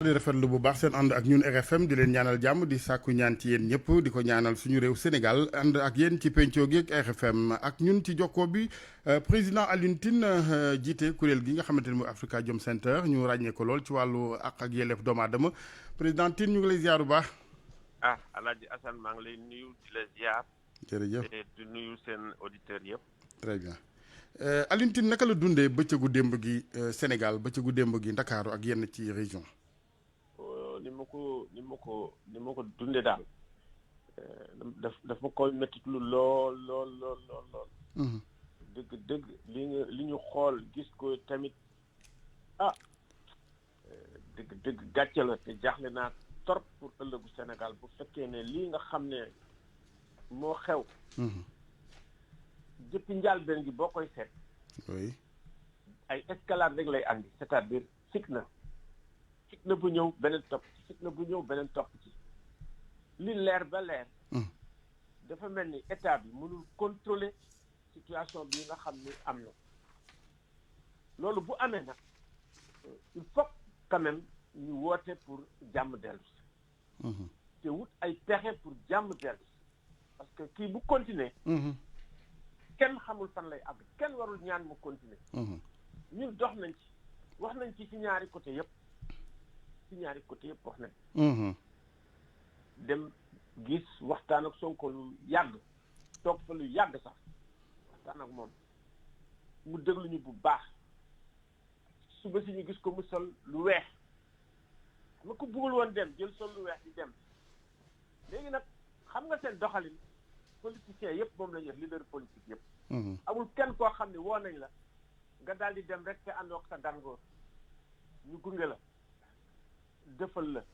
di rafetlu bu baax seen ànd ak ñun RFM di leen ñaanal jàmm di sàkku ñaan ci yéen ñëpp di ko ñaanal suñu réew Sénégal ànd ak yéen ci pencoo gi ak RFM ak ñun ci jokkoo bi président Alioune Tine jiite kuréel gi nga xamante ne mooy Africa Jom Center ñu ràññee ko lool ci wàllu àq ak yelleef doomu aadama président Tine ñu ngi lay ziar bu baax. Alaaji Assane maa ngi lay nuyu di la ziar. jërëjëf di nuyu seen auditeurs yëpp. très bien Alioune Tine naka la dundee bëccëgu démb gi Sénégal bëccëgu démb gi Ndakaaru ak yenn ci région. ni ma ko dundee daal daf ma koy métti lu lool. dëgg li ñu xool gis ko tamit dëgg gàcce la te jaaxle naa torop pour ëllëgu Sénégal bu fekkee ne lii nga xam ne moo xew. jëppi njàlbeen gi boo koy seet. oui. ay escalade rek lay andi c'est-à-dire fitna bu ñëw beneen topp ci fitna bu ñëw beneen topp ci li leer ba leer. dafa mel ni état bi mënul contrôler situation bi nga xam ni am na loolu bu amee nag il faut quand même ñu woote pour jàmm dellu si. te wut ay pexe pour jàmm dellu si parce que kii bu continuer kenn xamul fan lay àgg kenn warul ñaan mu continuer. ñun dox nañ ci wax nañ ci ñaari côté yëpp. wax nañ. dem gis waxtaan ak Sonko lu yàgg toog fa lu yàgg sax waxtaan ak moom mu déglu ñu bu baax suba si ñu gis ko mu sol lu weex ma ko bëggul woon dem jël sol lu weex di dem léegi nag xam nga seen doxalin politiciens yëpp moom la ñu leader politique yëpp. amul kenn koo xam ne woo nañ la nga daal di dem rek te àndoog sa gàngoor ñu gunge la. defal la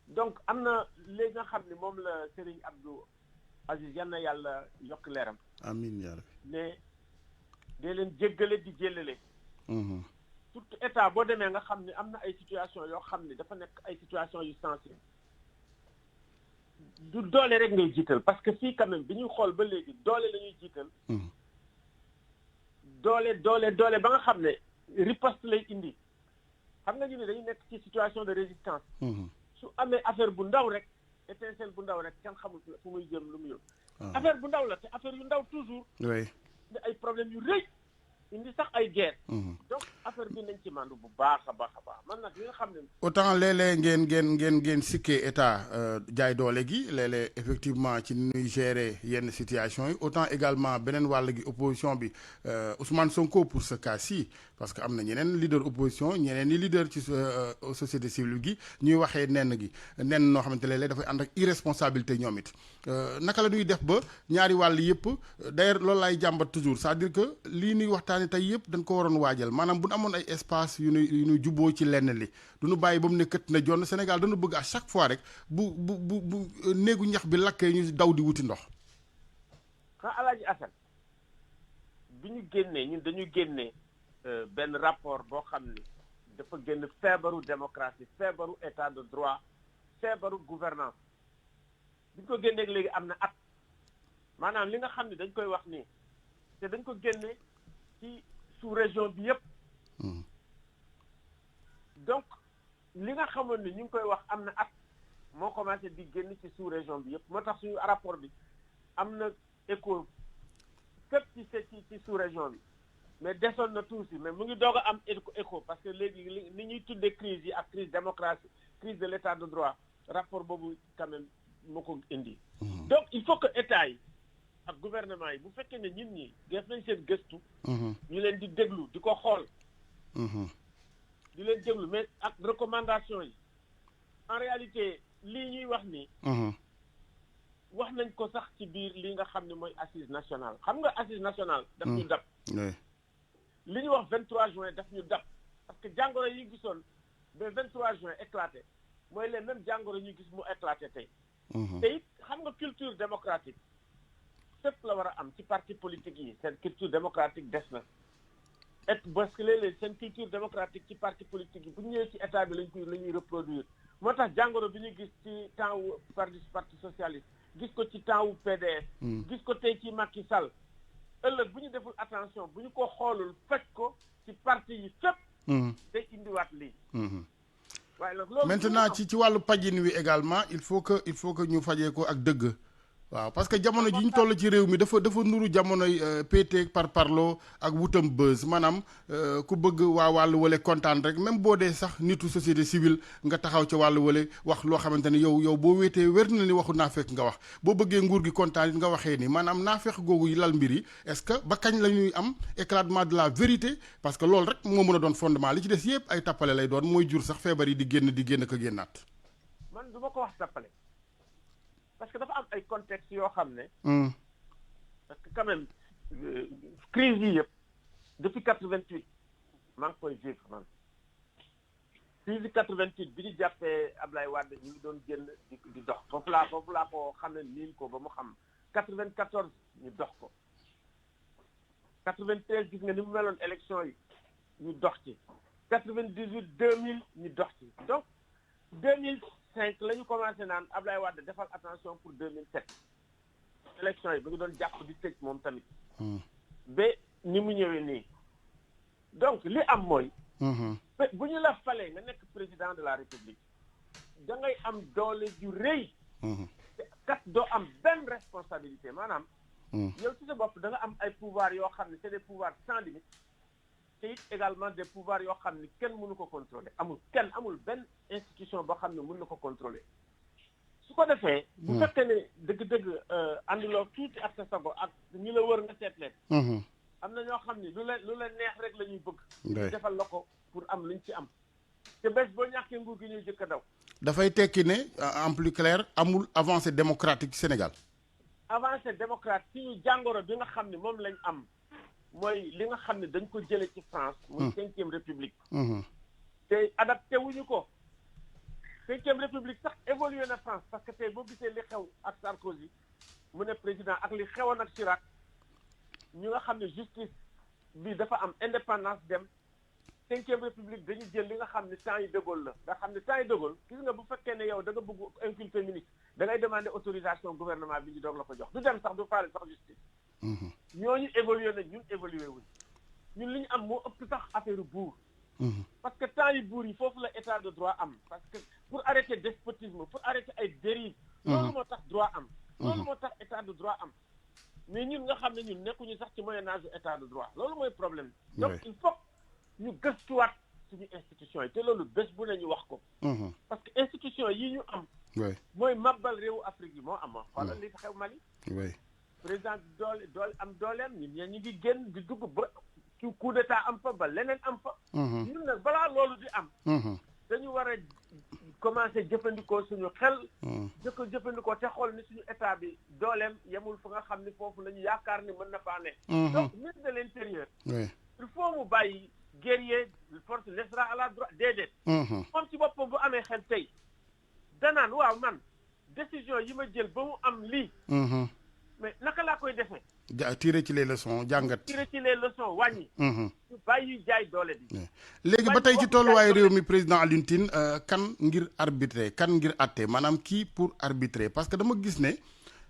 donc am na léegi nga xam ne moom la Serigne Abdou Aziz yal na yàlla yokk leeram. amiin yaa rabbi. ne dee leen jéggale di jëllale. surtout état boo demee nga xam ne am na ay situation yoo xam ne dafa nekk ay situation yu sensible du doole rek ngay jiital parce que fii quand même bi ñuy xool ba léegi doole la ñuy jiital. doole ba nga xam ne riposte lay indi. xam nga ñu ne dañu nekk ci situation de résistance. su amee affaire bu ndaw rek étincelle bu ndaw rek kenn xamul fu muy jëm lu mu yóbbu. affaire bu ndaw la te affaire yu ndaw toujours. oui. ay problèmes yu rëy indi sax ay guerre. donc affaire bi nañ ci mandu bu baax a baax man nag li nga xam ne. autant léeg-léeg ngeen sikkee état jaay doole gi léeg-léeg effectivement ci nuy gérer yenn situation yi autant également beneen wàll gi opposition bi Ousmane Sonko pour ce cas-ci parce que am na ñeneen leader opposition ñeneen ni leader ci société civile gi ñuy waxee nenn noo xamante léeg-léeg dafay ànd ak irresponsabilité ñoom it naka la ñuy def ba ñaari wàll yëpp d'ailleurs loolu laay jàmbat toujours c'est-à-dire que lii ñuy waxtaanee tey yëpp dañ ko waroon waajal maanaam bu ñu amoon ay espace yu ñu jubboo ci lenn li du ñu bàyyi ba mu ne kët na jonn Sénégal dañu bëgg à chaque fois rek bu néegu ñax bi lakkee ñu daw di wuti ndox. Alaaji Assane bi ñu génnee ñun dañu génnee benn rapport boo xam ni dafa génn feebaru démocratie feebaru état de droit feebaru gouvernance bi ñu ko génneeg léegi am na at maanaam li nga xam ne dañ koy wax nii te dañ ko génne ci sous région bi yëpp. donc li nga xamoon ni ñu ngi koy wax am na at moo commencé di génn ci sous région bi yëpp moo tax suñu rapport bi am na écho fépp ci sous région bi mais desoon na tuuti mais mu ngi doog a am écho parce que léegi ni ñuy tuddee crise yi ak crise démocratie crise de l'état de droit rapport boobu quand même moo ko indi. donc il faut que état yi ak gouvernement yi bu fekkee ne nit ñi def nañ seen gëstu. ñu leen di déglu di ko xool. di leen déglu mais ak recommandation yi en réalité lii ñuy wax nii. wax nañ ko sax ci biir li nga xam ne mooy assise nationale xam nga assise nationale. daf ñu dab. li ñu wax 23 juin daf ñu dab parce que jàngoro yi gisoon ba 23 juin éclaté mooy les mêmes jàngoro ñu gis mu éclaté tey. te it xam nga culture démocratique fépp la war a am ci parti politique yi seen culture démocratique des na. parce que léeg-léeg seen culture démocratique ci parti politique yi bu ñu ñëwee ci état bi la ñuy reproduire moo tax jàngoro bi ñu gis ci temps wu parti socialiste gis ko ci temps wu PDS. gis ko tey ci Macky Sall ëllëg bu ñu deful attention bu ñu ko xoolul faj ko ci parti yi fépp. day indiwaat lii. waaye nag loolu maintenant ci wàllu pajin wi également il faut que ñu fajee ko ak dëgg. waaw parce que jamono ji ñu toll ci réew mi dafa nuru jamonoy péete par parloo ak wutam buzz maanaam ku bëgg waa wàllu wale kontaan rek même boo dee sax nitu société civile nga taxaw ci wàllu wale wax loo xamante ni yow boo wéetee wér na ni waxu naafeq nga wax boo bëggee nguur gi kontaan it nga waxee ni maanaam naafeq googu yi lal mbir yi est-ce que ba kañ la ñuy am éclatement de la vérité parce que loolu rek moo mën a doon fondement li ci des yëpp ay tappale lay doon mooy jur sax feebar yi di génn ko génnaat. man du ma ko wax tappale. parce que dafa am ay contexte yoo xam ne. parce que quand même crise yi yëpp depuis 88 maa ngi koy vivre man crise 88 bi ñu jàppee Ablaye Wade ñu ngi doon génn di dox foofu laa ko xam ne niin ko ba mu xam 94 ñu dox ko 93 gis nga ni mu meloon élection yi ñu dox ci 98 2000 ñu dox ci donc 2005 la ñu commencé naan Ablaye Wade defal attention pour 2007 élection yi ba ngi doon jàpp di tëj moom tamit. ba ni mu ñëwee nii. donc li am mooy. bu ñu la falee nga nekk président de la république da ngay am doole ju rëy. kat doo am benn responsabilité maanaam. yow ci sa bopp da nga am ay pouvoir yoo xam ne c'est des pouvoirs sans limite. te it également des pouvoirs yoo xam ne kenn mënu ko contrôler amul benn institution boo xam ne mën na ko contrôler su ko defee. bu fekkee ne dëgg-dëgg ànduloo tuuti ak sa sago ak ñi la wër nga seet leen. am na ñoo xam ne lu la neex rek la ñuy bëgg. ñu defal la ko pour am luñ ci am. te bés boo ñàkkee nguur gi ñuy jëkk a daw. dafay tekki ne en plus clair amul avancée démocratique ci Sénégal. avancée démocratique ci ñu jàngoro bi nga xam ne moom lañ am. mooy li nga xam ne dañ ko jële ci France. muy 5e république. te adapté wuñu ko. 5e république sax évolué na France parce que tey boo gisee li xew ak Sarkozy mu ne président ak li xewoon ak Chirac ñu nga xam ne justice bi dafa am indépendance dem 5e république dañu jël li nga xam ne temps yi de Gaulle la. nga xam ne temps yi de Gaulle gis nga bu fekkee ne yow da nga bëgg inculper ministre da ngay demander autorisation gouvernement bi ñu doog la ko jox du dem sax du faale sax justice. ñooñu évolué na ñun évolué wuñ ñun li ñu am moo ëpp sax affaire buur. parce que temps yi buur yi foofu la état de droit am parce que pour arrêter despotisme pour arrêter ay dérives. loolu moo tax droit am. loolu moo tax état de droit am mais ñun nga xam ne ñun nekkuñu sax ci moyen âge état de droit loolu mooy problème donc il faut ñu gëstuwaat suñu institution yi te loolu bés bu ne ñu wax ko. parce que institution yi ñu am. mooy mabbal réewu Afrique yi moo am. xoolal li xew Mali. président doole am dooleem ñun ñu ngi génn di dugg ba ci coup d'état am fa ba leneen am fa. ñun nag balaa loolu di am. dañu war a commencer jëfandikoo suñu xel. jëfandikoo te xool ni suñu état bi dooleem yemul fa nga xam ni foofu la ñu yaakaar ni mën na faa ne. donc ministre de l'intérieur. il faut mu bàyyi guerrier force laissera à la droite déedéet. moom ci boppam bu amee xel tey danaan waaw man décision yi ma jël ba mu am lii. mais naka laa koy defee. tirer ci les leçons jàngat. tirer ci les leçons wàññi. ñu bàyyi jaay doole bi. léegi ba tey ci tolluwaayu réew mi président Alioune Tine kan ngir arbitrer kan ngir àtte maanaam kii pour arbitrer parce que dama gis ne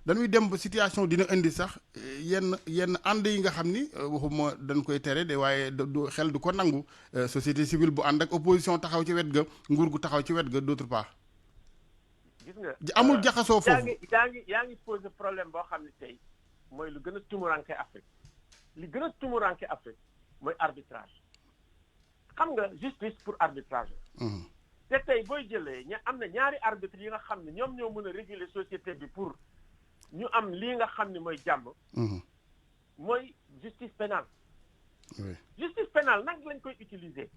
dañuy dem ba situation dina indi sax yenn ànd yi nga xam ni waxuma dañ koy tere de waaye du xel du ko nangu société civile bu ànd ak opposition taxaw ci wet ga nguur gu taxaw ci wet ga d'autre part. gis nga amul jaxasoo foofu. yaa ngi posé problème boo xam ne tey mooy lu gën a tumuranke Afrique li gën a tumuranke Afrique mooy arbitrage xam nga justice pour arbitrage te tey booy jëlee am na ñaari arbitre yi nga xam ne ñoom ñoo mën a réguler société bi pour ñu am lii nga xam ne mooy jàmm mooy justice pénale justice pénale nag lañ koy utiliser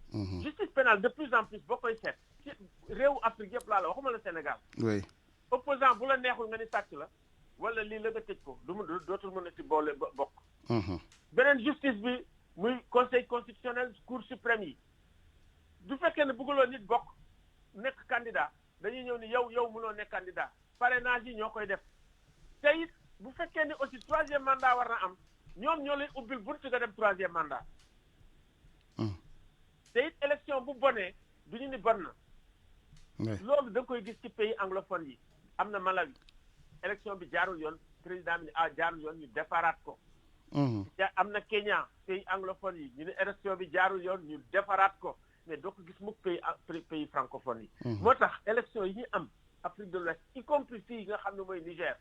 justice pénale de plus en plus boo koy seet ci réewu Afrique yëpp laa la waxuma la Sénégal opposant bu la neexul nga ni sàcc la wala lii la nga tëj ko dootul mën a ci boole bokk beneen justice bi muy conseil constitutionnel cour suprême yi du fekkee ne bëgguloo nit bokk nekk candidat dañuy ñëw ni yow mënoo nekk candidat parrainage yi ñoo koy def te it bu fekkee ni aussi 3e mandat war na am ñoom ñoo lay ubbil buntu nga dem 3e mandat te it élection bu bonee du ñu ni bon na loolu da nga koy gis ci pays anglophone yi am na Malawi élection bi jaarul yoon président bi ni jaarul yoon ñu defaraat ko am na Kenya pays anglophone yi ñu ne élection bi jaarul yoon ñu defaraat ko mais doo ko gis mukk pays francophone yi. moo tax élection yi ñu am Afrique de l'Ouest y compris fii nga xam ne mooy Niger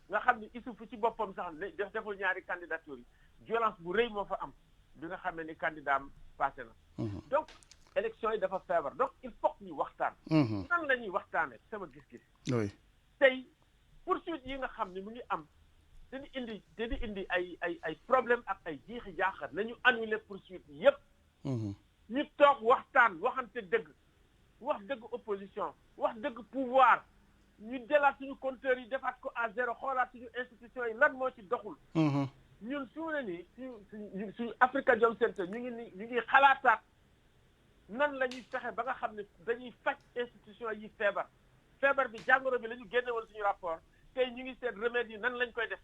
nga xam ne Issoufou ci boppam sax deful ñaari candidature yi violence bu rëy moo fa am bi nga xam ne ni candidat am passé na. donc élection yi dafa feebar donc il faut que ñu waxtaan. nan la ñuy waxtaanee sama gis-gis. oui tey poursuite yi nga xam ne mu ngi am dañu indi ay problème ak ay jiixi jaaxal nañu annuler poursuite yépp ñu toog waxante dëgg wax dëgg opposition wax dëgg pouvoir ñu delaat suñu compteur yi defaat ko à zéro xoolaat suñu institution yi lan moo ci doxul. ñun fi mu ne nii suñu Afrikajom Center ñu ngi xalaataat nan la ñuy fexe ba nga xam ne dañuy faj institution yi feebar bi jàngoro bi la ñu génne woon suñu rapport tey ñu ngi seet remède yi nan lañ koy def.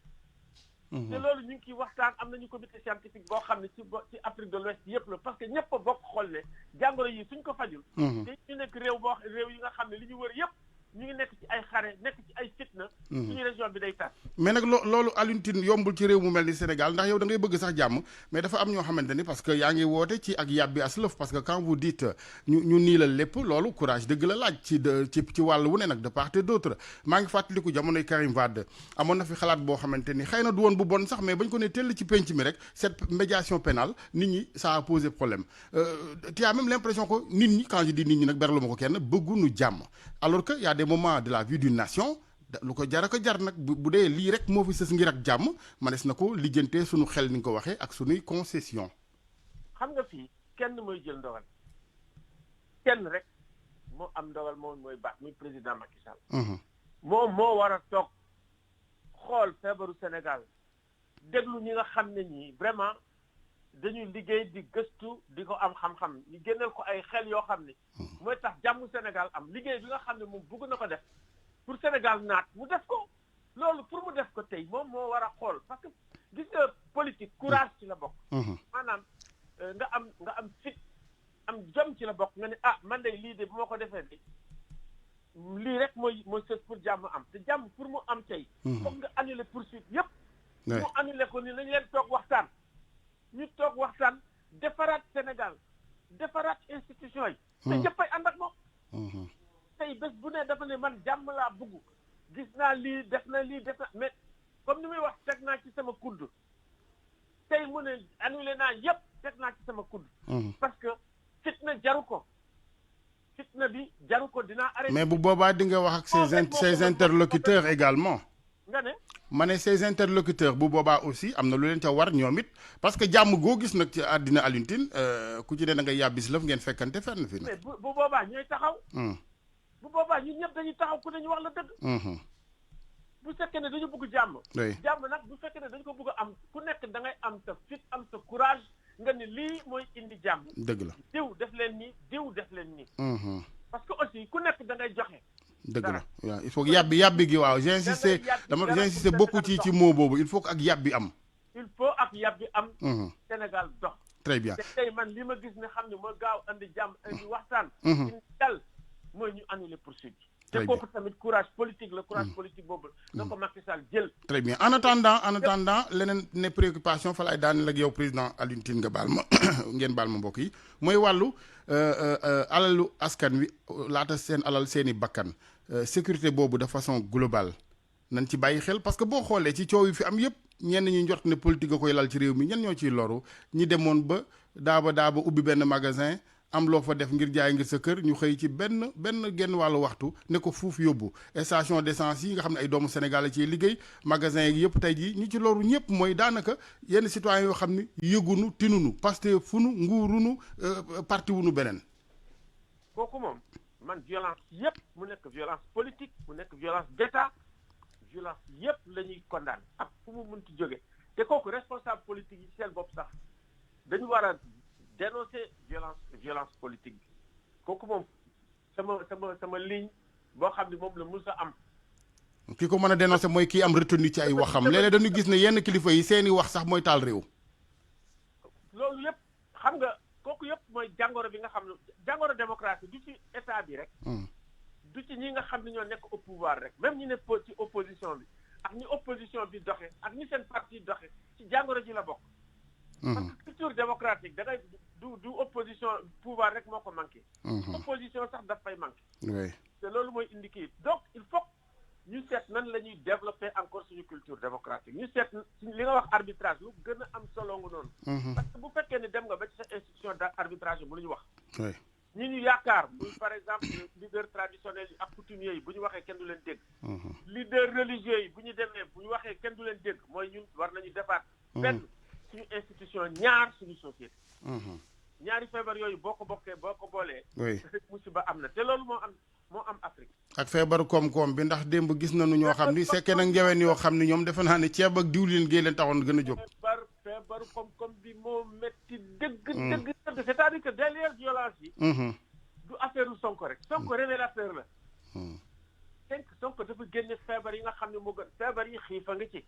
te loolu ñu ngi ciy waxtaan am nañu comité scientifique boo xam ne ci Afrique de l'Ouest yëpp la parce que ñëpp a bokk xool ne jàngoro yi suñ ko fajul. te ñu nekk réew yi nga xam ne li ñu wër yëpp ñu ngi nekk ci ay xare nekk ci ay fitna. suñu région bi day tas. mais nag loolu Alioune Tine yombul ci réew mu mel ni Sénégal ndax yow da ngay bëgg sax jàmm mais dafa am ñoo xamante ni parce que yaa ngi woote ci ak yàbbi aslëf parce que quand vous dites ñu niilal lépp loolu courage dëgg la laaj ci wàll wu ne nag de part et d'autre maa ngi fàttaliku jamonoy Karim Wade amoon na fi xalaat boo xamante ni xëy na du woon bu bon sax mais bañ ko ne tell ci penc mi rek cette médiation pénale nit ñi ça a posé problème tu as même l'impression que nit ñi quand je dis nit ñi nag beraluma ko kenn bëgguñu jàmm alors que y a des moments de la vie d'une nation lu ko jar nag bu dee lii rek moo fi sës ngir ak jàmm manes na ko lijjantee suñu xel ni nga ko waxee ak suñuy concession. xam nga fii kenn mooy jël ndogal kenn rek moo am ndogal moom mooy baax muy président Macky Sall. moom moo war a toog xool feebaru Sénégal déglu ñi nga xam ne ñii vraiment dañuy liggéey di gëstu di ko am xam-xam ñu génneel ko ay xel yoo xam ne. mooy tax jàmm Sénégal am liggéey bi nga xam ne moom bëgg na ko def. pour Sénégal naat mu def ko loolu pour mu def ko tey moom moo war a xool parce que gis nga politique courage ci la bokk. maanaam nga am fit am jom ci la bokk nga ne man de lii de bu ma ko defee de lii rek mooy sës pour jàmm am te jàmm pour mu am tey. foog nga annuler poursuite yépp. mu annuler ko ni nañ leen toog waxtaan. ñu toog waxtaan defaraat Sénégal defaraat institution yi. te ñëppay ànd ak moom. tey bés bu ne dafa ne man jàmm laa bëgg gis naa lii def na mais comme ni muy wax teg naa ci sama kudd tey mu ne annulé naa yépp teg naa ci sama kudd parce que fitna bi jaru ko dinaa arrêté. mais bu boobaa di nga wax ak ses interlocuteurs également. nga ne ma ne ses interlocuteurs bu boobaa aussi am na lu leen ca war ñoom it parce que jàmm goo gis nag ci àddina Alioune Tine ku ci ne da ngay yàbbis lëf ngeen fekkante fenn fi nag. mais bu boobaa ñooy taxaw. bu boobaa ñun ñëpp dañuy taxaw ku dañu wax la dëgg. bu fekkee ne dañu bëgg jàmm. jàmm nag bu fekkee ne dañu ko bëgg a am ku nekk da ngay am sa fit am sa courage nga ni lii mooy indi jàmm. dëgg la diw def leen nii diw def leen nii. parce que aussi ku nekk da ngay joxe. dëgg la waaw il faut que yàbbi gi waaw j'insisté beaucoup ci mot boobu il faut que ak yàbbi am. il faut ak yàbbi am. Sénégal dox. très bien te tey man li ma gis ne xam ne moo gaaw andi jàmm andi waxtaan. indi dal mooy ñu annuler poursuite. te kooku tamit courage politique la courage politique boobu na ko Macky Sall jël. très bien en attendant leneen ne préoccupation fa laay daaneel ak yow président Alioune Tine nga baal ma ngeen baal ma mbokk yi mooy wàllu alalu askan wi laata seen alal seeni bakkan sécurité boobu de façon globale nañ ci bàyyi xel parce que boo xoolee ci coow yi fi am yëpp ñenn ñi njort ne politique a koy lal ci réew mi ñenn ñoo ciy loru ñi demoon ba daaba ubbi benn magasin. am loo fa def ngir jaay ngir sa kër ñu xëy ci benn genn wàllu waxtu ne ko fuuf yóbbu station d'essence yi nga xam ne ay doomu Sénégal ciy liggéey magasin yi yëpp tey jii ñi ci loru ñëpp mooy daanaka yenn citoyens yoo xam ne yëgunu tinunu Pastef funu nguurunu parti wunu beneen. kooku moom man violence yëpp mu nekk violence politique mu nekk violence d'État violence yëpp la ñuy condamné ak fu mu mënti jóge te kooku responsable politique yi seen bopp sax dañu war a dénoncer violence politique bi kooku moom sama ligne boo xam ne moom la mus a am. ki ko mën a dénoncer mooy kii am retenu ci ay waxam léeg-léeg dañu gis ne yenn kilifa yi seeni wax sax mooy taal réew. loolu yëpp xam nga kooku yëpp mooy jàngoro bi nga xam ne jàngoro démocratie du ci état bi rek. du ci ñi nga xam ne ñoo nekk au pouvoir rek même ñi ne ci opposition bi ak ñi opposition bi doxe ak ñi seen parti doxe ci jàngoro ji la bokk. parce que culture démocratique da ngay du opposition pouvoir rek moo ko manqué. opposition sax daf fay manqué. oui te loolu mooy indi kii donc il faut ñu seet nan la ñuy développer encore suñu culture démocratique ñu seet li nga wax arbitrage lu gën a am solo nga noonu. parce que bu fekkee ne dem nga ba ci sa institution d'arbitrage bu lu ñu wax. oui ñi ñu yaakaar muy par exemple leader traditionnel yi ak coutumier yi bu ñu waxee kenn du leen dégg. leader religieux yi bu ñu demee bu ñu waxee kenn du leen dégg mooy ñun war nañu defaat. benn suñu institution ñaar suñu société. ñaari feebar yooyu boo ko boolee. oui musiba am na te loolu moo am Afrique. ak feebaru koom-koom bi ndax démb gis nañu ñoo xam ni sekkee nag njaween yoo xam ni ñoom defe naa ne ceeb ak diwlin gee leen taxoon gën a jóg. feebaru koom-koom bi moo métti dëgg. c'est-à-dire que derrière violence yi. du affaire u Sonko rek. Sonko révélateur la. Sonko dafa génne feebar yi nga xam ne moo gën feebar yi xiifa nga ci.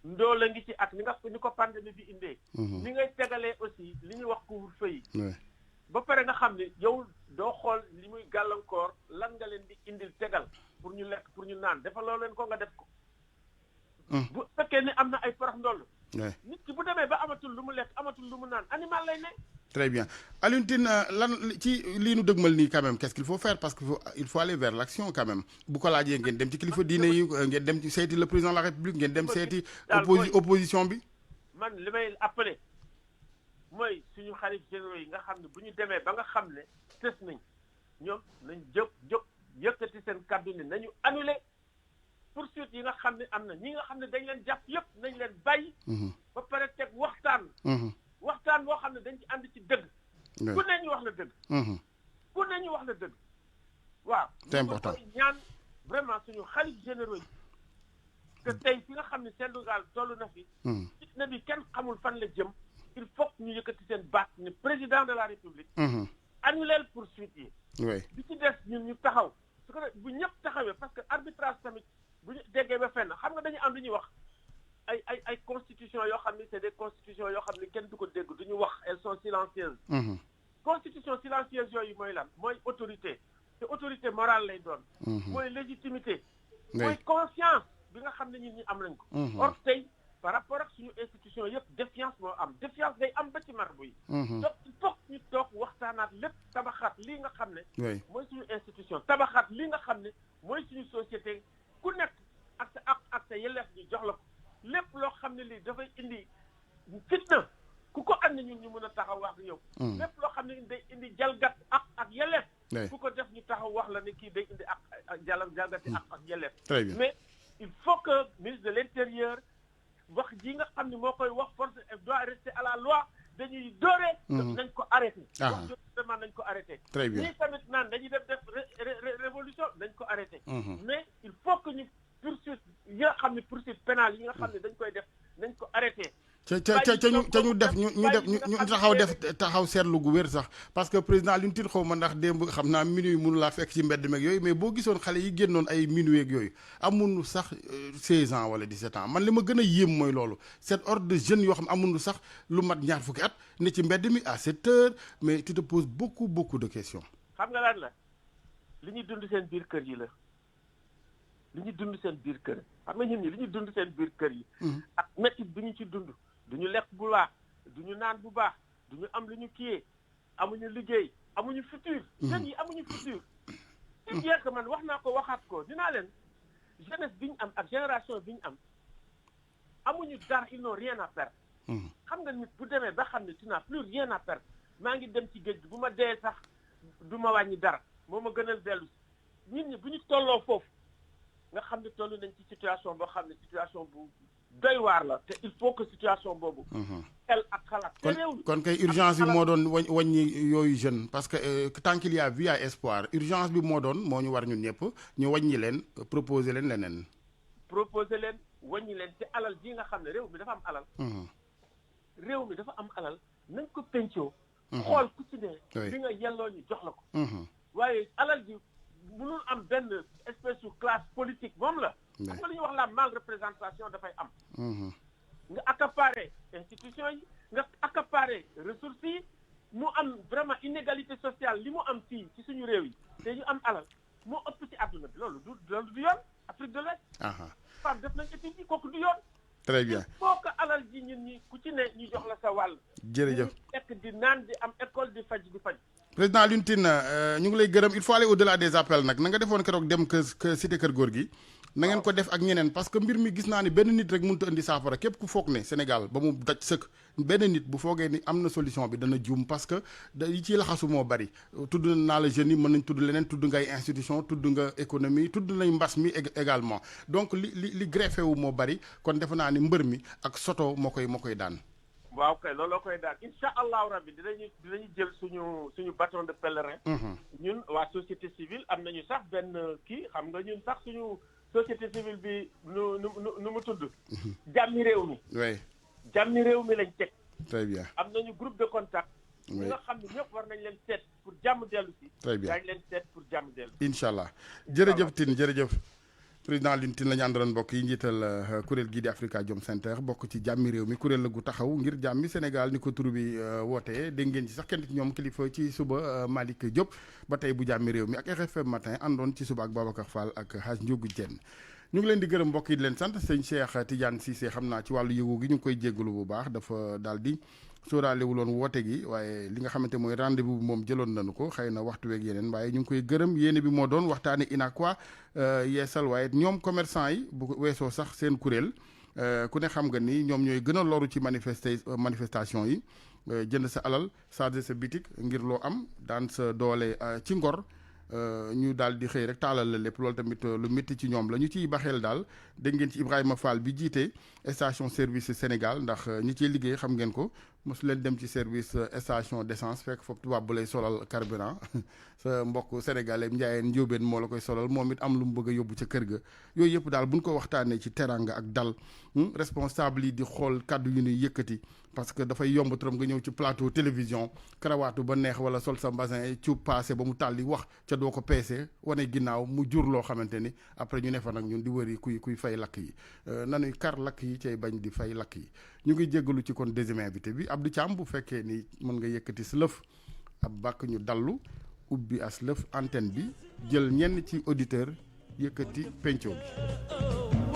ndóol a ngi ci ak ni ko pandémie bi indee. ni ngay tegalee aussi li ñuy wax couvre-feu yi. ba pare nga xam ne yow doo xool li muy gàllankoor lan nga leen di indil tegal pour ñu lekk pour ñu naan dafa loo leen ko nga def ko. bu fekkee ne am na ay porox ndoll. nit ki bu demee ba amatul lu mu lekk amatul lu mu naan animal lay ne. très bien Alioune Tine lan ci lii nu dëgmal nii quand même qu'est-ce qu'il faut faire parce que il faut aller vers l'action quand même bu ko laajee ngeen dem ci kilifa diine yi ngeen dem ci seeti le président de la république ngeen dem seeti opposition bi. man li may appelé mooy suñu xarit généraux yi nga xam ne bu ñu demee ba nga xam ne tës nañ ñoom nañ jóg yëkkati seen kàddu ne nañu annulé poursuite yi nga xam ne am na ñi nga xam ne dañ leen jàpp yëpp nañ leen bàyyi. ba pare teg waxtaan boo xam ne dañ ci ànd ci dëgg. ku ne ñu wax la dëgg. ku ne ñu wax la dëgg. waaw c'est important ñaan vraiment suñu xarit généraux yi que tey fi nga xam ne Sénégal toll na fi. fitna bi kenn xamul fan la jëm. il faut ñu yëkkati seen baat ne président de la république. annuleel poursuite yi. oui bi ci des ñun ñu taxaw su ko bu ñëpp taxawee parce que arbitrage tamit bu ñu déggee ba fenn xam nga dañu am lu ñuy wax ay constitution yoo xam ne c'est des constitutions yoo xam ne kenn du ko dégg du ñu wax elles sont silencieuses. constitution silencieuse yooyu mooy lan mooy autorité te autorité morale lay doon. mooy légitimité. mooy conscience bi nga xam ne ñun ñi am nañ ko. or tey par rapport ak suñu institution yëpp défiance moo am défiance day am ba ci marbu yi. donc il faut ñu toog waxtaanaat lépp tabaxaat lii nga xam ne. mooy suñu institution tabaxaat lii nga xam ne mooy suñu société ku nekk ak sa ak sa yelleef ñu jox la ko lépp loo xam ne lii dafay indi fitna ku ko am ne ñun ñu mën a taxaw wax yow. lépp loo xam ne day indi jalgat ak yelleef. ku ko def ñu taxaw wax la ne kii day indi ak jalgati ak yelleef. très bien mais il faut que ministre de l'intérieur wax ji nga xam ne moo koy wax force doit rester à la loi dañuy doore. nañ ko arrêté. wax jooju vraiment nañ ko arrêté. très bien ñii tamit naan dañuy def révolution nañ ko arrêté. mais il faut que ñu poursuite yi nga xam ne poursuite pénale yi nga xam ne dañ koy def nañ ko arrêté. ca ñu def ñu taxaw seetlu gu wér sax parce que président Alioune Tine xaw ma ndax démb xam naa minuit mënu laa fekk ci mbedd meeg yooyu mais boo gisoon xale yi génnoon ay minuit ak yooyu amuñu sax 16 ans wala 17 ans man li ma gën a yéem mooy loolu cette horde de jeunes yoo xam amuñu sax lu mat ñaar fukki at ne ci mbedd mi à 7 heures mais tu te poses beaucoup de questions. xam nga lan la li ñuy dund seen biir kër yi la li ñuy dund seen biir kër xam nga ñun ñi li ñuy dund seen biir kër yi. ak métti bi ñu ci dund. duñu lekk bu baax duñu naan bu baax duñu am lu ñu kiyee amuñu liggéey amuñu futur. jeunes yi amuñu futur. c'est bien que man wax naa ko waxaat ko dinaa leen jeunesse bi ñu am ak génération bi ñu am amuñu dara ils n'ont rien à perdre. xam nga nit bu demee ba xam ne tu n'as plus rien à perdre maa ngi dem ci géej gi bu ma dee sax du ma wàññi dara moo ma gënal dellu si nit ñi bu ñu tolloo foofu nga xam ne toll nañ ci situation boo xam ne situation bu. doy waar la te il faut que situation boobu. xel ak xalaat. kon kay urgence bi moo doon wàññi yooyu jeune parce que tant qu'il y a vie y a espoir urgence bi moo doon moo ñu war ñun ñëpp ñu wàññi leen proposer leen leneen. proposer leen wàññi leen te alal ji nga xam ne réew mi dafa am alal. réew mi dafa am alal nañ ko pencoo. xool ku ci ne. li nga yelloo ñu jox la ko. waaye alal ji mënul am benn espèce de classe politique moom la. xam nga li ñuy wax la mal représentation dafay am. nga accaparer institution yi nga accaparer ressources yi mu am vraiment inégalité sociale li mu am fii ci suñu réew yi te ñu am alal moo ëpp ci àdduna bi loolu du yoon Afrique de l'Ouest. femme def nañ étude yi kooku du yoon. très bien boo ko alal ji ñun ñi ku ci ne ñu jox la sa wàll. jërëjëf ekk di naan di am école di faj di faj. président Alioune Tine ñu ngi lay gërëm il faut aller au-delà des appels nag na nga defoon keroog dem kër cité kër góor gi. na ngeen ko def ak ñeneen parce que mbir mi gis naa ni benn nit rek mënut a indi saafara képp ku foog ne Sénégal ba mu daj sëkk benn nit bu foogee ni am na solution bi dana juum parce que yi ciy laxasu moo bari tudd naa la jeunes yi mën nañ tudd leneen tudd ngay institution tudd nga économie tudd nañ mbas mi également donc li greffé wu moo bari kon defe naa ni mbër mi ak soto moo koy daan. waaw kay looloo koy daal incha allahu rabbi dinañu jël suñu bâton de pèlerin. ñun waa société civile am nañu sax benn kii xam nga ñun sax suñu société civile bi nu mu tudd. jàmmi réew mi. oui jàmmi réew mi lañ teg. très bien am nañu groupe de contact. oui ñi nga xam ne ñëpp war nañ leen seet pour jàmm dellu si. très bien daañu leen seet pour jàmm dellu si. incha allah jërëjëf Tine jërëjëf. président Alioune Tine la ñu àndaloon mbokk yi njiital kuréel gii di Afrikajom Center bokk ci jàmmi réew mi kuréel la gu taxaw ngir jàmmi Sénégal ni ko tur bi wootee dégg ngeen ci sax kenn ci ñoom kilifa ci suba Malick Diop ba tey bu jàmmi réew mi ak RFM matin àndoon ci suba ak Babacar Fall ak Hadj Ndiogou Diène ñu ngi leen di gërëm mbokk yi di leen sant sëñ Cheikh Tidiane Cissé xam naa ci wàllu yëgu gi ñu ngi koy jéggalu bu baax dafa daal di sóoraale wu loon woote gi waaye li nga xamante mooy rendez-vous bi moom jëloon nañu ko xëy na waxtu weeg yeneen waaye ñu ngi koy gërëm yéene bi moo doon waxtaane UNACOIS yeesal waaye ñoom commerçant yi bu weesoo sax seen kuréel ku ne xam nga ni ñoom ñooy gën a loru ci manifestation yi jënd sa alal chargé sa bitik ngir loo am daan sa doole ci ngor ñu daal di xëy rek taalal la lépp loolu tamit lu métti ci ñoom la ñu ciy baxeel daal dégg ngeen ci Ibrahima Fall bi jiite station service Sénégal ndax ñi ciy liggéey xam ngeen ko mosu leen dem ci service station d'essence fekk foofu tubaab bu lay solal carburant sa mbokk sénégalais njaayeen njóobeen moo la koy solal moom it am lu mu bëgg a yóbbu ca kër ga yooyu yëpp daal buñ ko waxtaanee ci teranga ak dal responsable yi di xool kàddu yu ñuy yëkkati parce que dafay yomb trop nga ñëw ci plateau télévision karawaatu ba neex wala sol sa mbasin ci passé ba mu tàlli wax ca doo ko peese wane ginnaaw mu jur loo xamante ni après ñu ne fa nag ñun di wëri kuy fay lakk yi nanuy kar lakk yi cay bañ di fay lakk yi ñu ngi jéggalu ci kon deuxième invité bi Abdou Thiam bu fekkee ni mën nga yëkkati si lëf ab bàkk ñu dallu ubbi as lëf antenne bi jël ñenn ci auditeur yëkkati penco bi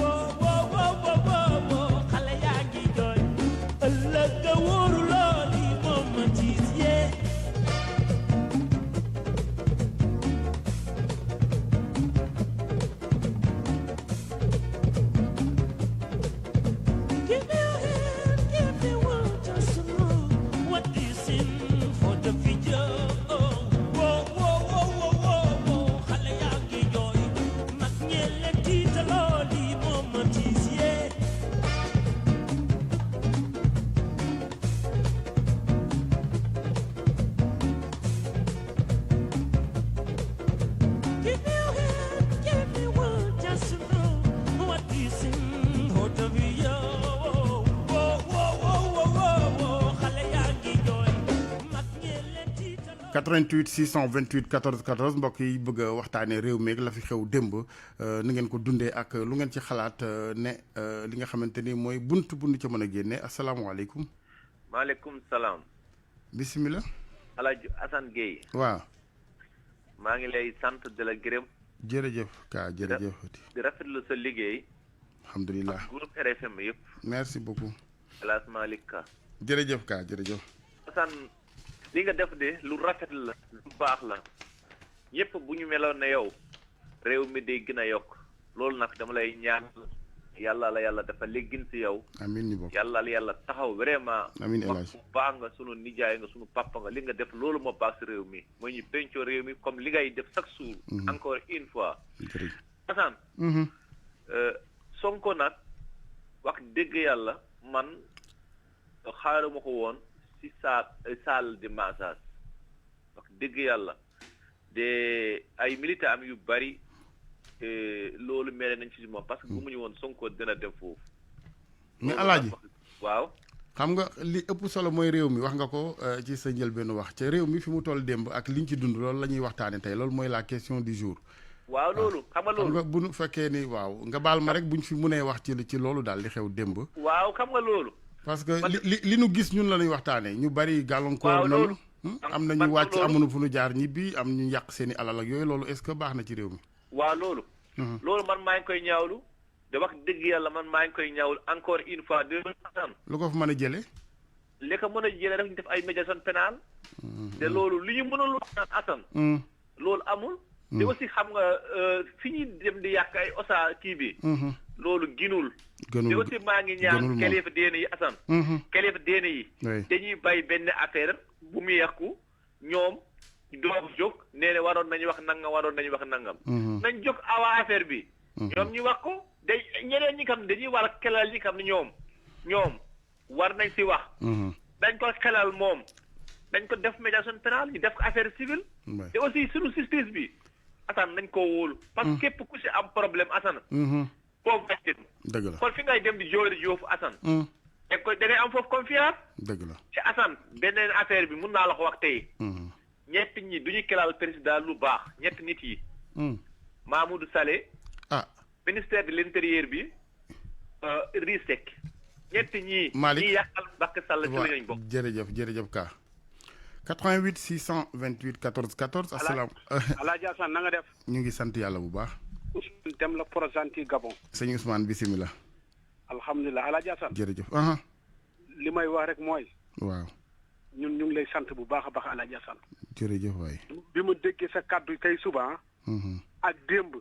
...88 628 14 14 mbokk yi bëgg a waxtaanee réew mi la fi xew démb ni ngeen ko dundee ak lu ngeen ci xalaat ne li nga xamante ni mooy bunt ca mën a génne asalaamaaleykum. maaleykum salaam. bisimilah. El Hadj Assane Gueye. waaw. maa ngi lay sant di la gërëm. jërëjëf Ka jërëjëf. di rafetlu sa liggéey. alhamdulilah ak groupe RFM yëpp. merci beaucoup. El Hadj Malick Ka. jërëjëf Ka jërëjëf. Assane. li nga def de lu rafet la lu baax la ñëpp bu ñu meloon ne yow réew mi day gën a yokk loolu nag dama lay ñaan yàlla la yàlla dafa li gën si yow. amiin ñu bokk yàlla la yàlla taxaw vraiment. amiin El Hadj bu baax nga sunu nijaay nga sunu papa nga li nga def loolu moo baax si réew mi mooy ñu pencoo réew mi comme li ngay def chaque jour. encore une fois. jërëjëf Assane. Sonko nag wax dëgg yàlla man xaaruma ko woon. ci salle de massage wax dëgg yàlla de ay militants am yu bari loolu mere nañ ci moom parce que bu mu ñu woon Sonko dina dem foofu. mais Alaaji waaw. xam nga li ëpp solo mooy réew mi wax nga ko ci sa njëlbéenu wax ca réew mi fi mu toll démb ak liñ ci dund loolu la ñuy waxtaane tey loolu mooy la question du jour. waaw loolu xam nga loolu. xam nga bu nu fekkee ni waaw nga baal ma rek buñ fi mënee wax ci loolu daal li xew démb. waaw xam nga loolu. parce que li nu gis ñun la ñuy waxtaanee ñu bari gàllankoor nañu am na ñu wàcc amuñu fu nu jaar ñibbi am ñu yàq seen i alal ak yooyu loolu est-ce que baax na ci réew mi. waaw loolu. loolu man maa ngi koy ñaawlu de wax dëgg yàlla man maa ngi koy ñaawul encore une fois de Assane. lu ko fa mën a jëlee. li ko mën a jëlee rek ñu def ay médiation pénale. te loolu li ñu mënul wax naan Assane. loolu amul. te aussi xam nga fi ñuy dem di yàq ay osa kii bi. loolu ginul. te aussi maa ngi ñaan kilifa diine yi Assane. kilifa diine yi. dañuy bay benn affaire bu mu yàqu ñoom doog jóg nee na waroon nañu wax nangam waroon nañu wax nangam. nañ jóg awa affaire bi. ñoom ñu wax ko day ñeneen ñi xam dañuy war a kelal ñi xam ne ñoom war nañ si wax. dañ ko xelal moom dañ ko def médiation pénale ñu def ko affaire civile. te aussi suñu justice bi Assane nañ ko wóolu. parce que képp ku si am problème Assane. foofu gàcce. dëgg la kon fi ngay dem di joori yoofu Assane. da ngay am foofu confiance. dëgg la ci Assane beneen affaire bi mun naa la ko wax tey. ñett ñi du ñu kelal président lu baax ñett nit yi. Mamoudou Saleh. ministère de l'intérieur bi Risek. ñett ñi Malick ñi yàqal Macky Sall ci lañ bokk. jërëjëf Ka 88 628 14 14. asalaam Alaaji Assane na nga def. ñu ngi sant yàlla bu baax. Ousmane Dem la Porosanti Gabon. sëñ Ousmane bisimilah. alhamdulilah Alaaji Assane. jërëjëf. li may wax rek mooy. waaw. ñun ñu ngi lay sant bu baax a baax Alaaji Assane. jërëjëf waay. bi ma déggee sa kàddu tey suba. ak démb.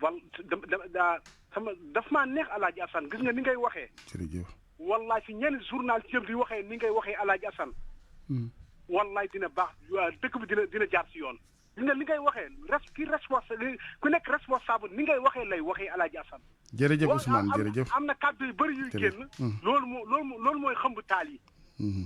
wal daf maa neex Alaaji Assane gis nga ni ngay waxee. jërëjëf. wallaay fi ñenn journal ci yëpp di waxee ni ngay waxee Alaaji Assane. wallaay dina baax dëkk bi dina jaar si yoon. gis nga li ngay waxee ku nekk responsable ni ngay waxee lay waxee Alaaji Assane. jërëjëf Ousmane jërëjëf. am na kàddu yu bëri yuy génn. loolu mooy xëmb taal yi.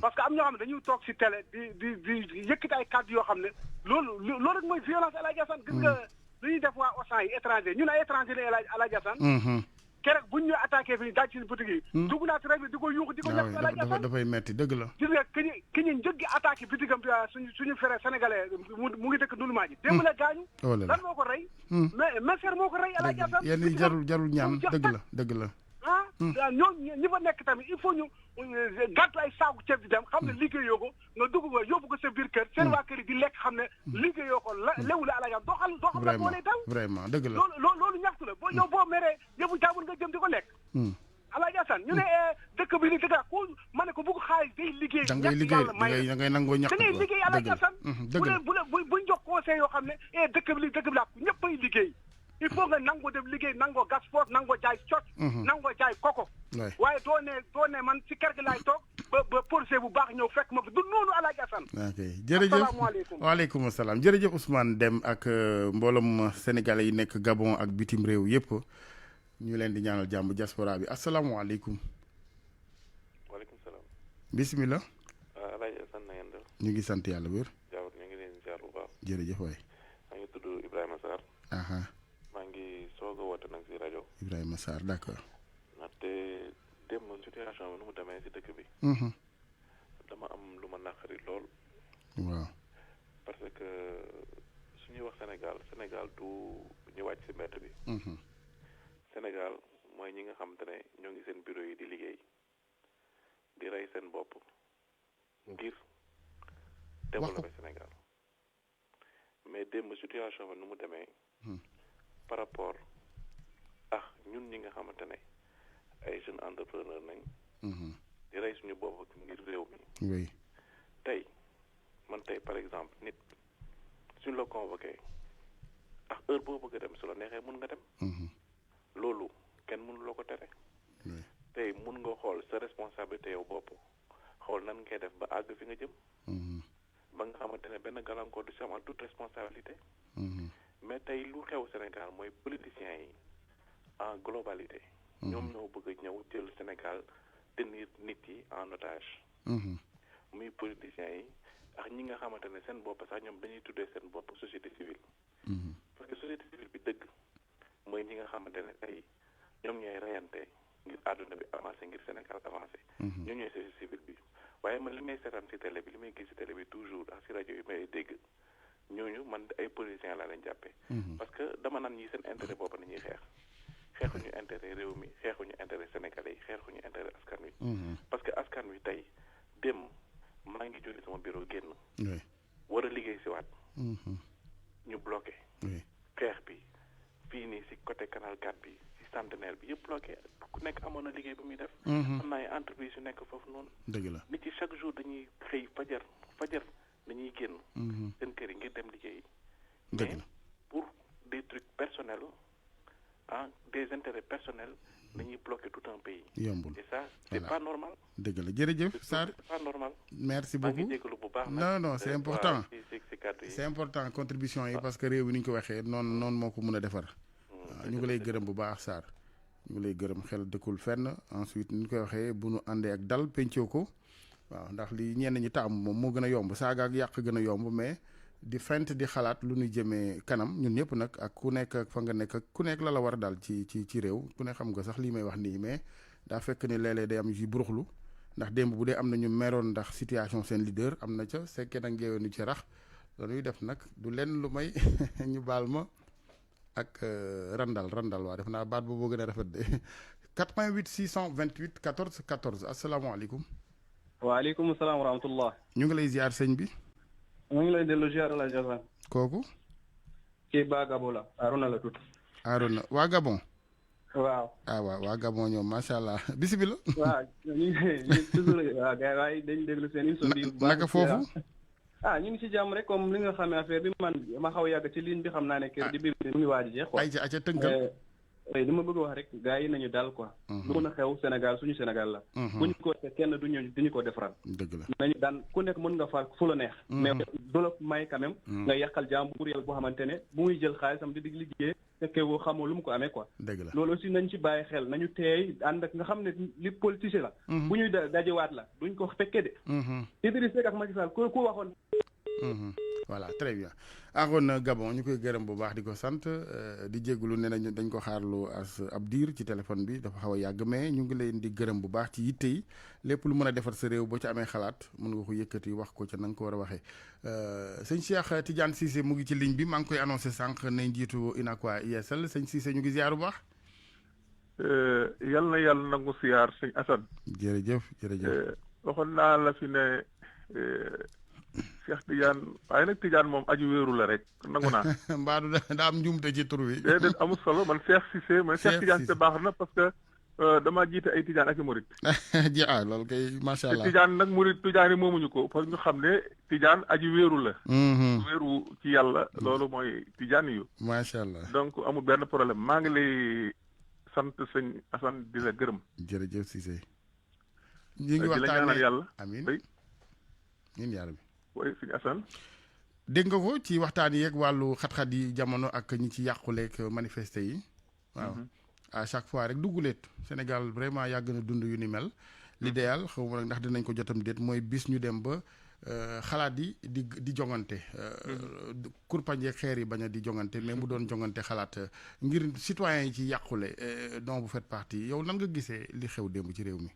parce que am ñoo xam ne dañuy toog si télé di yëkkati ay kàddu yoo xam ne loolu rek mooy violence Alaaji Assane gis nga dañuy def waa Auchan yi étranger ñun ay étranger la Alaaji Assane. keroog buñ ñu attaqué fi daaj ci boutique yi. dugg naa ci rajo bi di ko yuuxu di ko ñax Alaaji Assane dafay metti dëgg la. gis nga ki ñu njëggi attaqué bitigam bi suñu frère sénégalais mu ngi dëkk Ndouloumaa ji démb la gaañu. lan moo ko rey. mais mercer moo ko rey Alaaji Assane. yéen ñi jarul ñaan dëgg la. ñooñu ñi fa nekk tamit il faut ñu gàtt ay saaku ceeb di dem xam ne liggéeyoo ko nga dugg nga yóbbu ko sa biir kër seen waa kër yi di lekk xam ne liggéeyoo ko lewu la Alaaji Assane doo xam la moo lay dal vraiment dëgg la loolu ñaxtu la yow boo meree yëfu jaamul nga jëm di ko lekk Alaaji Assane ñu ne dëkk bi ni dëgg ku ma ne ko bugg xaalis day liggéey da ngay nangoo ñàkk da ngay liggéey Alaaji Assane buñ jox conseil yoo xam ne dëkk bi la ñëpp ay liggéey il faut nga nangoo dem liggéey nangoo gas foot nangoo jaay cot nangoo jaay koko waaye doo ne man ci kër gi laay toog ba policier bu baax ñëw fekk ma fi du noonu Alaaji Assane. ok jërëjëf waaleykum salaam jërëjëf Ousmane Dem ak mbooloom sénégalais yi nekk Gabon ak bitim réew yëpp ñu leen di ñaanal jàmm diaspora bi asalaamaaleykum. waaleykum salaam. bisimilah. Alaaji Assane na ngeen def. ñu ngi sant yàlla wér. jaww ñu ngi leen ziar bu baax. jërëjëf waay. maa ngi tudd Ibrahima Sarr. maa ngi soog a woote nag si rajo. Ibrahima Sarr d'accord. ndaxte démb situation bi nu mu demee si dëkk bi. dama am lu ma naqari lool. waaw. parce que su ñuy wax Sénégal du ñu wàcc si mbedd bi. Sénégal mooy ñi nga xamante ne ñoo ngi seen bureau yi di liggéey di rey seen bopp ngir développer Sénégal mais démb situation bi nu mu demee. par rapport ak ñun ñi nga xamante ne ay jeunes entrepreneur nañ. di rey suñu bopp ngir réew mi. oui. tey man tey par exemple nit suñ la convoqué ak heure boo bëgg a dem su la neexee mun nga dem. loolu kenn mënu loo ko tere. tey mun nga xool sa responsabilité yow bopp xool nan ngay def ba àgg fi nga jëm. ba nga xamante ne benn gàllankoor du si am en toute responsabilité. mais tey lu xew Sénégal mooy politiciens yi en globalité. ñoom ñoo bëgg a ñëw jël Sénégal tenir nit yi en otage. muy politiciens yi ak ñi nga xamante ne seen bopp sax ñoom dañuy tuddee seen bopp société civile. parce que société civile bi dëgg mooy ñi nga xamante ne tey ñoom ñooy reyante ngir àdduna bi avancé ngir Sénégal avancé. ñoom ñooy société civile bi waaye man li may seetaan si télé bi li may gis si télé bi toujours ak si rajo yi may dégg. ñooñu man ay politiciens laa leen jàppee. parce que dama naan ñi seen intérêt bopp nañuy xeexuñu intérêt réew mi xeexuñu intérêt sénégalais yi xeexuñu intérêt askan wi. parce que askan wi tey dem maa ngi jóge sama bureau génn. war a liggéey si waat. ñu bloqué. xeex bi fii nii si côté canal 4 bi ci centenaire bi yëpp bloqué ku nekk amoon na liggéey bu muy def. am na ay entreprise yu nekk foofu noonu. dëgg la nit yi chaque jour dañuy xëy fajar dañuy génn. seen kër yi ngir dem liggéey. dëgg la mais pour des trucs personnels des intérêts personnels dañuy bloquer tout un pays. yombul et ça c'est pas normal. dëgg la jërëjëf Sarr c'est pas normal. merci beaucoup maa ngi jégalu bu baax. non c'est important ci c'est important contribution yi parce que réew mi ni ñu ko waxee noonu moo ko mën a defar. waaw ñu ngi lay gërëm bu baax Sarr ñu ngi lay gërëm xel dëkkul fenn ensuite ni ñu koy waxee bu nu àndee ak dal pencoo ko waaw ndax li ñenn ñi taamu moom moo gën a yomb saaga ak yàq gën a yomb mais di fent di xalaat lu ñu jëmee kanam ñun ñëpp nag ak ku nekk ak fa nga nekk ak ku nekk la war a daal ci réew ku ne xam nga sax lii may wax nii mais daa fekk ni léeg-léeg day am yu buruxlu ndax démb bu dee am na ñu meroon ndax situation seen leader am na ca sekkee nag ngeewoon ci rax loolu def nag du lenn lu may ñu baal ma ak randal waa def naa baat boobu gën a rafet de 88 628 14 14 asalaamaaleykum. waaleykum salaam wa rahmatullah. ñu ngi lay ziar sëñ bi. mu ngi lay dellu ziar la Jassane. kooku. kii Ba Gabon la Arona la tudd. Arona waa Gabon. waaw. waa Gabon ñoom macha allah bisimilah. waaw ñu ngi toujours waaw gars waaye dañu déglu seen émission bi. naka foofu. ñu ngi ci jàmm rek comme li nga xamee affaire bi man ma xaw a yàgg ci ligne bi xam naa ne kër di biir mu ngi waaj a jeex quoi. ayca tënkal. li ma bëgg wax rek gars yi nañu daal quoi. lu mën a xew Sénégal suñu Sénégal la. bu ñu ko kenn duñu ko defaral. dëgg la nañu daan ku nekk mën nga far fu la neex. mais du la may quand même. nga yàqal jàmbur yàlla boo xamante ne bu muy jël xaalisam di liggéey fekkee woo xamoo lu mu ko amee quoi. dëgg la loolu aussi nañ ci bàyyi xel nañu teey ànd ak nga xam ne li politicien la. bu ñuy dajewaat la duñ ko fekkee de. Idriss Seck ak Macky Sall ku waxoon. voilà très bien Arona Gabon ñu koy gërëm bu baax di ko sant di jégalu ne nañu dañ ko xaarlu as ab diir ci téléphone bi dafa xaw a yàgg mais ñu ngi leen di gërëm bu baax ci yitte yi lépp lu mën a defar sa réew boo ci amee xalaat mën nga ko yëkkati wax ko ca na nga ko war a waxee sëñ Cheikh Tidiane Cissé mu ngi ci ligne bi maa ngi koy annoncé sànq nañ jiitu UNACOIS ISL sëñ Cissé ñu ngi ziar bu baax. yal na yàlla nangu siyaar sëñ Assane. jërëjëf. waxoon naa la fi ne. Cheikh Tidiane waaye nag Tidiane moom aju wéeru la rek nangu naa. mbaadu daa am njuumte ci tur wi. déedéet amul solo man Cheikh Cissé mais Cheikh Tidiane Cissé baax na parce que damaa jiite ay Tidiane ak i Murit. loolu kay macha allah te Tidiane nag Murit Tidiane yi moomuñu ko parce que ñu xam ne Tidiane aju wéeru la. wéeru ci yàlla loolu mooy Tidiane yu. macha allah donc amul benn problème maa ngi lay sant sëñ Assane di la gërëm. jërëjëf Cissé. ñu ngi di la ñaanal yàlla amiin ñun yàlla bi. oui sëñ Assane. dégg nga ko ci waxtaan yeeg wàllu xat-xat yi jamono ak ñi ci yàquleeg manifesté yi. waaw à chaque fois rek dugguleet Sénégal vraiment yàgg na dund yu ni mel. l'idéal xaw ma nag ndax dinañ ko jotam déet mooy bis ñu dem ba xalaat yi di jongante. kurpañ yeeg xeer yi bañ a di jongante mais mu doon jongante xalaat ngir citoyens yi ci yàqule dont vous faites partie yow nan nga gisee li xew démb ci réew mi.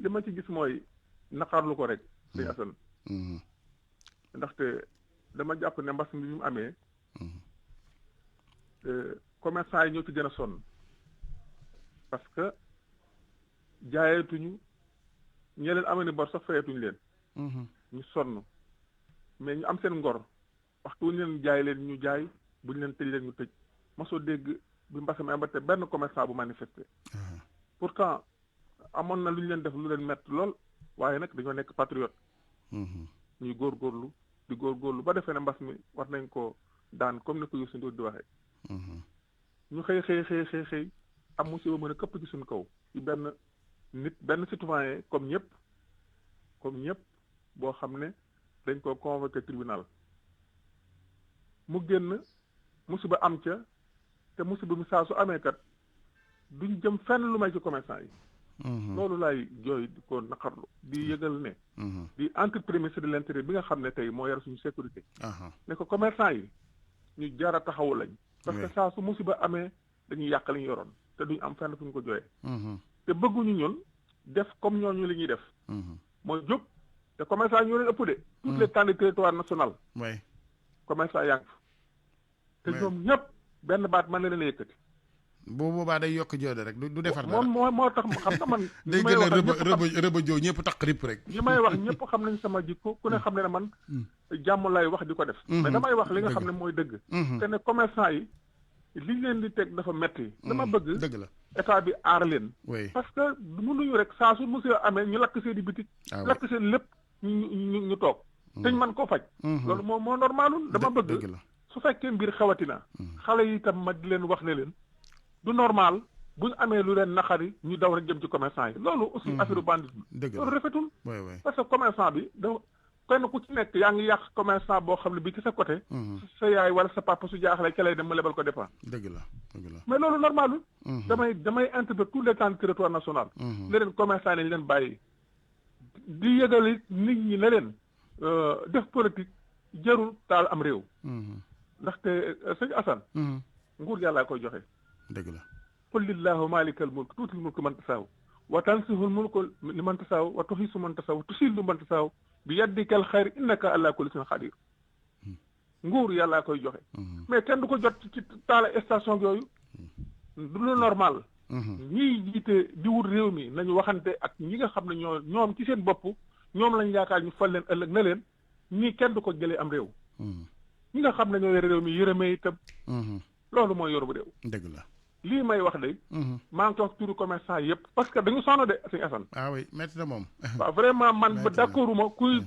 li ma ci gis mooy naqarlu ko rek. sëñ Assane. ndaxte dama jàpp ne mbas mi mu amee. commerçant yi ñoo ci gën a sonn parce que jaayeetuñu ñe leen amee ni bor sax fayeetuñu leen. ñu sonn mais ñu am seen ngor waxtu wuñu leen jaay leen ñu jaay buñu leen tëj leen ñu tëj mosoo dégg bi mbas mi am ba te benn commerçant bu manifesté. pourtant amoon na lu ñu leen def lu leen métti lool waaye nag dañoo nekk patriote. ñuy góorgóorlu di góorgóorlu ba defee ne mbas mi war nañ ko daan comme ni ko Youssou Ndour di waxee. ñu xëy am musiba mën a këpp ci suñu kaw ci benn citoyen comme ñëpp boo xam ne dañ ko convoqué tribunal mu génn musiba am ca te musiba mi saa su amee kat duñ jëm fenn lu may ci commerçant yi. loolu laay jooy di ko naqarlu di yëgal ne. di entreprise ministre de l'intérieur bi nga xam ne tey moo yar suñu sécurité. ne ko commerçant yi ñu jar a taxawu lañ. parce que saa su musiba amee dañuy yàq li ñu yoroon te duñ am fenn fu ñu ko jooyee. te bëgguñu ñun def comme ñooñu li ñuy def. mooy jóg te commerçant yi ñoo leen ëpp de. toutes les temps de territoire national. commerçant yaa ngi fa. te ñoom ñëpp benn baat mën na leen a yëkkati. boo boobaa day yokk joode rek du defar dara moo tax xam nga man. day gën a rëba joo ñëpp taq rip rek. li may wax ñëpp xam nañ sama jikko ku ne xam ne ne man jàmm lay wax di ko def. mais damay wax li nga xam ne mooy dëgg. te ne commerçant yi liñ leen di teg dafa metti dama bëgg dëgg la état bi aar leen oui parce que mënuñu rek saa su monsieur amee ñu lakk seen i bitik lakk seen lépp ñu toog te ñu mën koo faj loolu moo normalul dama bëgg dëgg la su fekkee mbir xewatina xale yi itam ma di leen wax ne leen du normal bu ñu amee lu leen naqari ñu daw rek jëm ci commerçant yi loolu aussi affaire bandisme loolu rafetul parce que commerçant bi da kenn ku ci nekk yaa ngi yàq commerçant boo xam ne bi ci sa côté sa yaay wala sa papa su jaaxle ca lay dem mu lebal ko dépend dëgg la mais loolu normalul damay interpellé tous les temps du territoire national ne leen commerçant nañ leen bàyyi di yëgali nit ñi ne leen def politique jarul taal am réew ndaxte sëñ Assane nguur yàllaa koy joxe dëgg la qul lillaahu maalikal mulk tuutil mulk man tasaaw wa tansihul mulk liman tasaaw wa tuhisu man tasaaw tusillu man tasaaw bi yaddikal xayr innaka ala kulli shay'in qadir nguur yàllaa koy joxe mais kenn du ko jot ci taala station yooyu du lu normal ñiy jiite di wut réew mi nañu waxante ak ñi nga xam ne ñoom ci seen bopp ñoom lañ yaakaar ñu fal leen ëllëg na leen ñii kenn du ko jëlee am réew ñi nga xam ne ñoo yore réew mi yërëmee itam loolu mooy yoru bu réew dëgg la lii may wax de maa ngi toog turu commerçant yëpp parce que dañu sonn de sëñ Assane ah oui métti na moom waaw vraiment man ba d'accorduma kuy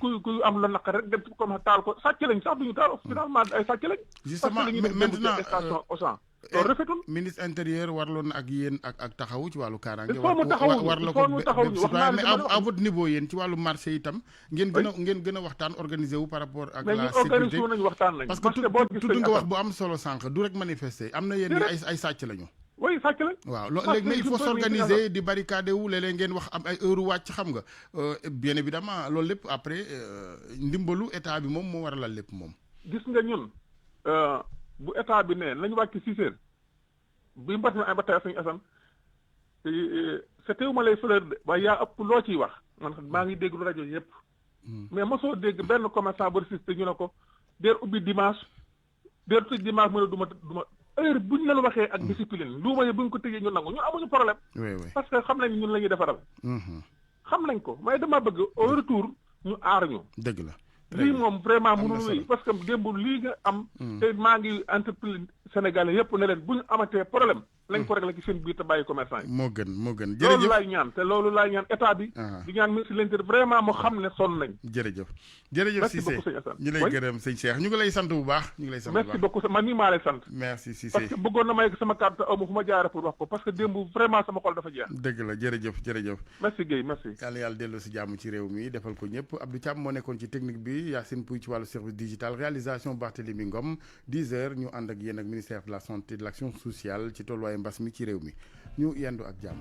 am la naqar rek dem ci commerce taal ko sàcc lañ sax duñu taal finalement ay sàcc lañ justement parce que li ñuy def station Auchan loolu rafetul ministre intérieur warloon na ak yéen ak taxawu ci wàllu kaaraange il faut mu taxawu war la ko mais à votre niveau yéen ci wàllu marché itam ngeen gën a waxtaan organiser wu par rapport ak la sécurité nañu waxtaan lañ parce que tudd nga wax bu am solo sànq du rek manifester am na yéen ay sàcc lañu oui sàcc lañ waaw léegi mais il faut s'organiser di barricade wu léeg-léeg ngeen wax am ay heure wàcc xam nga bien évidemment loolu lépp après ndimbalu état bi moom moo war a lal lépp moom gis nga ñun bu état bi ne nañu wàcc 6 heures bi mbat mi ay ba tey suñu asan c'était ma lay fleur de waaye yaa ëpp loo ciy wax man maa ngi dégg lu rajo yëpp mais mosoo dégg benn commerçant bu résisté ñu ne ko deer ubbi dimanche deer tëj dimanche mu ne du ma heure bu ñu leen waxee ak discipline luuma yi bu ñu ko tëjee ñu nangu ñun amuñu problème parce que xam nañ ñun la ñuy defaral xam nañ ko mais dama bëgg au retour ñu aar ñu dëgg la lii moom vraiment mënul wéy parce que démb lii nga am te maa ngi entreprise sénégalais yëpp ne leen bu ñu amatee problème lañ ko réglé ci seen biir te bàyyi commerçant yi moo gën loolu laay ñaan te loolu laay ñaan état bi di ñaan ministre de l'Intérieur vraiment mu xam ne sonn nañ jërëjëf Cissé ñu lay gërëm sëñ Cheikh ñu ngi lay sant bu baax merci beaucoup man nii maa lay sant merci Cissé parce que bëggoon na may sama carte aw ma fu ma jaare pour wax ko parce que démb vraiment sama xol dafa jeex dëgg la jërëjëf merci Guèye merci yàlla dellu si jàmm ci réew mi defal ko ñëpp Abdou Thiam moo nekkoon ci technique bi Yacine Pouy ci wàllu service digital réalisation Barthélémy Ngom 10h ñu ànd ak yéen ak ministère de la santé et de l'action sociale ci tolluwaayu mbas mi ci réew mi ñu yendu ak jàmm